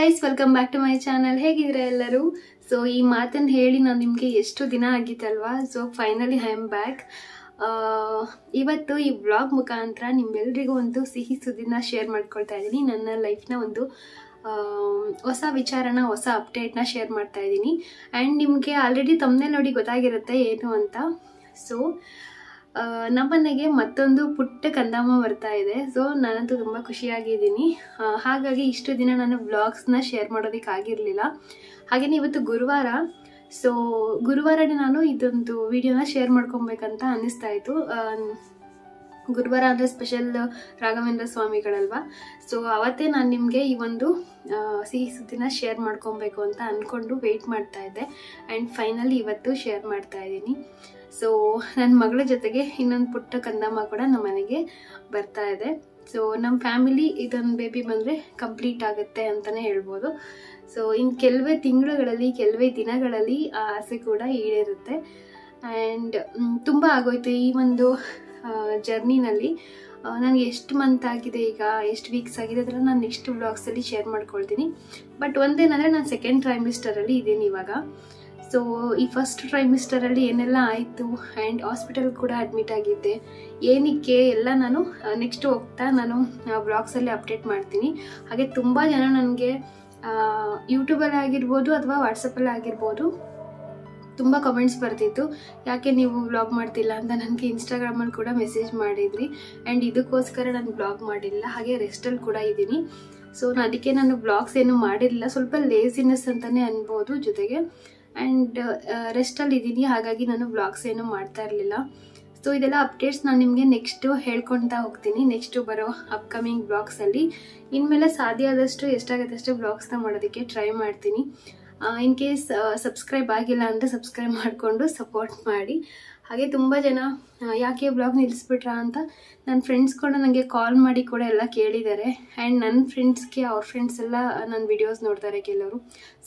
Guys, welcome back to my channel. ಹೇಗಿದ್ರೆ ಎಲ್ಲರೂ? So ಈ ಮಾತನ್ನು ಹೇಳಿ ನಾನು ನಿಮಗೆ ಎಷ್ಟು ದಿನ ಆಗಿತ್ತಲ್ವಾ. So finally I am back. ಇವತ್ತು ಈ ವ್ಲಾಗ್ ಮುಖಾಂತರ ನಿಮ್ಮೆಲ್ರಿಗೂ ಒಂದು ಸಿಹಿ ಸುದ್ದಿನ ಶೇರ್ ಮಾಡ್ಕೊಳ್ತಾ ಇದ್ದೀನಿ. ನನ್ನ ಲೈಫ್ನ ಒಂದು ಹೊಸ ವಿಚಾರನ, ಹೊಸ ಅಪ್ಡೇಟ್ನ ಶೇರ್ ಮಾಡ್ತಾ ಇದ್ದೀನಿ. ಆ್ಯಂಡ್ ನಿಮಗೆ ಆಲ್ರೆಡಿ ತಮ್ಮನೇ ನೋಡಿ ಗೊತ್ತಾಗಿರುತ್ತೆ ಏನು ಅಂತ. ಸೊ ನಮ್ಮನೆಗೆ ಮತ್ತೊಂದು ಪುಟ್ಟ ಕಂದಮ್ಮ ಬರ್ತಾ ಇದೆ. ಸೊ ನಾನಂತೂ ತುಂಬ ಖುಷಿಯಾಗಿದ್ದೀನಿ. ಹಾಗಾಗಿ ಇಷ್ಟು ದಿನ ನಾನು ವ್ಲಾಗ್ಸ್ನ ಶೇರ್ ಮಾಡೋದಕ್ಕಾಗಿರಲಿಲ್ಲ. ಹಾಗೆಯೇ ಇವತ್ತು ಗುರುವಾರ. ಸೊ ಗುರುವಾರನೇ ನಾನು ಇದೊಂದು ವಿಡಿಯೋನ ಶೇರ್ ಮಾಡ್ಕೊಬೇಕಂತ ಅನ್ನಿಸ್ತಾ ಇತ್ತು. ಗುರುವಾರ ಅಂದರೆ ಸ್ಪೆಷಲ್ ರಾಘವೇಂದ್ರ ಸ್ವಾಮಿಗಳಲ್ವಾ. ಸೊ ಅವತ್ತೇ ನಾನು ನಿಮಗೆ ಈ ಒಂದು ಸಿಹಿ ಸುದ್ದಿನ ಶೇರ್ ಮಾಡ್ಕೊಬೇಕು ಅಂತ ಅಂದ್ಕೊಂಡು ವೆಯ್ಟ್ ಮಾಡ್ತಾ ಇದ್ದೆ. ಆ್ಯಂಡ್ ಫೈನಲಿ ಇವತ್ತು ಶೇರ್ ಮಾಡ್ತಾ ಇದ್ದೀನಿ. ಸೊ ನನ್ನ ಮಗಳ ಜೊತೆಗೆ ಇನ್ನೊಂದು ಪುಟ್ಟ ಕಂದಮ್ಮ ಕೂಡ ನಮ್ಮ ಮನೆಗೆ ಬರ್ತಾ ಇದೆ. ಸೊ ನಮ್ಮ ಫ್ಯಾಮಿಲಿ ಇದೊಂದು ಬೇಬಿ ಬಂದರೆ ಕಂಪ್ಲೀಟ್ ಆಗುತ್ತೆ ಅಂತಲೇ ಹೇಳ್ಬೋದು. ಸೊ ಇನ್ನು ಕೆಲವೇ ತಿಂಗಳುಗಳಲ್ಲಿ, ಕೆಲವೇ ದಿನಗಳಲ್ಲಿ ಆ ಆಸೆ ಕೂಡ ಈಡೇರುತ್ತೆ. ಆ್ಯಂಡ್ ತುಂಬ ಆಗೋಯ್ತು ಈ ಒಂದು ಜರ್ನಿನಲ್ಲಿ. ನನಗೆ ಎಷ್ಟು ಮಂತ್ ಆಗಿದೆ, ಈಗ ಎಷ್ಟು ವೀಕ್ಸ್ ಆಗಿದೆ ಅದನ್ನು ನಾನು ನೆಕ್ಸ್ಟ್ ವ್ಲಾಗ್ಸಲ್ಲಿ ಶೇರ್ ಮಾಡ್ಕೊಳ್ತೀನಿ. ಬಟ್ ಒಂದೇನಂದರೆ ನಾನು ಸೆಕೆಂಡ್ ಟ್ರೈಮಿಸ್ಟರಲ್ಲಿ ಇದ್ದೀನಿ ಇವಾಗ. ಸೊ ಈ ಫಸ್ಟ್ ಟ್ರೈಮಿಸ್ಟರಲ್ಲಿ ಏನೆಲ್ಲ ಆಯಿತು ಆ್ಯಂಡ್ ಹಾಸ್ಪಿಟಲ್ ಕೂಡ ಅಡ್ಮಿಟ್ ಆಗಿದ್ದೆ, ಏನಕ್ಕೆ ಎಲ್ಲ ನಾನು ನೆಕ್ಸ್ಟ್ ಹೋಗ್ತಾ ನಾನು ವ್ಲಾಗ್ಸಲ್ಲಿ ಅಪ್ಡೇಟ್ ಮಾಡ್ತೀನಿ. ಹಾಗೆ ತುಂಬ ಜನ ನನಗೆ ಯೂಟ್ಯೂಬಲ್ಲಿ ಆಗಿರ್ಬೋದು ಅಥವಾ ವಾಟ್ಸಪ್ಪಲ್ಲಿ ಆಗಿರ್ಬೋದು ತುಂಬ ಕಮೆಂಟ್ಸ್ ಬರ್ತಿತ್ತು, ಯಾಕೆ ನೀವು ವ್ಲಾಗ್ ಮಾಡ್ತಿಲ್ಲ ಅಂತ. ನನಗೆ ಇನ್ಸ್ಟಾಗ್ರಾಮಲ್ಲಿ ಕೂಡ ಮೆಸೇಜ್ ಮಾಡಿದ್ರಿ. ಆ್ಯಂಡ್ ಇದಕ್ಕೋಸ್ಕರ ನಾನು ವ್ಲಾಗ್ ಮಾಡಿಲ್ಲ, ಹಾಗೆ ರೆಸ್ಟಲ್ಲಿ ಕೂಡ ಇದ್ದೀನಿ. ಸೊ ಅದಕ್ಕೆ ನಾನು ವ್ಲಾಗ್ಸ್ ಏನು ಮಾಡಿರಲಿಲ್ಲ, ಸ್ವಲ್ಪ ಲೇಸಿನೆಸ್ ಅಂತಲೇ ಅನ್ಬೋದು ಜೊತೆಗೆ. ಆ್ಯಂಡ್ ರೆಸ್ಟಲ್ಲಿ ಇದ್ದೀನಿ, ಹಾಗಾಗಿ ನಾನು ವ್ಲಾಗ್ಸ್ ಏನು ಮಾಡ್ತಾ ಇರಲಿಲ್ಲ. ಸೊ ಇದೆಲ್ಲ ಅಪ್ಡೇಟ್ಸ್ ನಾನು ನಿಮಗೆ ನೆಕ್ಸ್ಟು ಹೇಳ್ಕೊಳ್ತಾ ಹೋಗ್ತೀನಿ ನೆಕ್ಸ್ಟು ಬರೋ ಅಪ್ಕಮಿಂಗ್ ವ್ಲಾಗ್ಸಲ್ಲಿ. ಇನ್ಮೇಲೆ ಸಾಧ್ಯ ಆದಷ್ಟು ಎಷ್ಟಾಗುತ್ತೆ ಅಷ್ಟು ವ್ಲಾಗ್ಸ್ನ ಮಾಡೋದಕ್ಕೆ ಟ್ರೈ ಮಾಡ್ತೀನಿ. ಇನ್ ಕೇಸ್ ಸಬ್ಸ್ಕ್ರೈಬ್ ಆಗಿಲ್ಲ ಅಂದರೆ ಸಬ್ಸ್ಕ್ರೈಬ್ ಮಾಡಿಕೊಂಡು ಸಪೋರ್ಟ್ ಮಾಡಿ. ಹಾಗೆ ತುಂಬ ಜನ ಯಾಕೆ ವ್ಲಾಗ್ ನಿಲ್ಲಿಸ್ಬಿಟ್ರಾ ಅಂತ ನನ್ನ ಫ್ರೆಂಡ್ಸ್ ಕೂಡ ನನಗೆ ಕಾಲ್ ಮಾಡಿ ಕೂಡ ಎಲ್ಲ ಕೇಳಿದ್ದಾರೆ. ಆ್ಯಂಡ್ ನನ್ನ ಫ್ರೆಂಡ್ಸ್ಗೆ ಅವ್ರ ಫ್ರೆಂಡ್ಸ್ ಎಲ್ಲ ನನ್ನ ವಿಡಿಯೋಸ್ ನೋಡ್ತಾರೆ ಕೆಲವರು.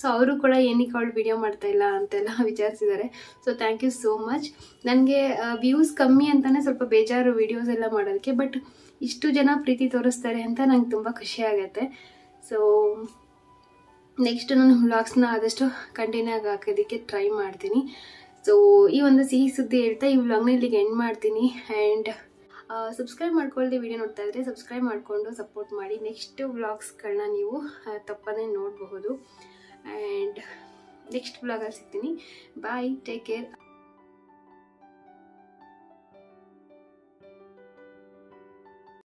ಸೊ ಅವರು ಕೂಡ ಏನಕ್ಕೆ ಅವಳು ವಿಡಿಯೋ ಮಾಡ್ತಾಯಿಲ್ಲ ಅಂತೆಲ್ಲ ವಿಚಾರಿಸಿದ್ದಾರೆ. So thank you so much. ನನಗೆ ವ್ಯೂಸ್ ಕಮ್ಮಿ ಅಂತಲೇ ಸ್ವಲ್ಪ ಬೇಜಾರು ವಿಡಿಯೋಸ್ ಎಲ್ಲ ಮಾಡೋದಕ್ಕೆ. ಬಟ್ ಇಷ್ಟು ಜನ ಪ್ರೀತಿ ತೋರಿಸ್ತಾರೆ ಅಂತ ನಂಗೆ ತುಂಬ ಖುಷಿ ಆಗುತ್ತೆ. ಸೊ ನೆಕ್ಸ್ಟ್ ನಾನು ವ್ಲಾಗ್ಸ್ನ ಆದಷ್ಟು ಕಂಟಿನ್ಯೂ ಆಗಿ ಹಾಕೋದಕ್ಕೆ ಟ್ರೈ ಮಾಡ್ತೀನಿ. ಸೊ ಈ ಒಂದು ಸಿಹಿ ಸುದ್ದಿ ಹೇಳ್ತಾ ಈ ವ್ಲಾಗ್ನ ಇಲ್ಲಿಗೆ ಎಂಡ್ ಮಾಡ್ತೀನಿ. ಆ್ಯಂಡ್ ಸಬ್ಸ್ಕ್ರೈಬ್ ಮಾಡ್ಕೊಳ್ಳದೆ ವಿಡಿಯೋ ನೋಡ್ತಾ ಇದ್ದರೆ ಸಬ್ಸ್ಕ್ರೈಬ್ ಮಾಡಿಕೊಂಡು ಸಪೋರ್ಟ್ ಮಾಡಿ. ನೆಕ್ಸ್ಟ್ ವ್ಲಾಗ್ಸ್ಗಳನ್ನ ನೀವು ತಪ್ಪದೇ ನೋಡಬಹುದು. ಆ್ಯಂಡ್ ನೆಕ್ಸ್ಟ್ ವ್ಲಾಗಲ್ಲಿ ಸಿಗ್ತೀನಿ. ಬಾಯ್, ಟೇಕ್ ಕೇರ್.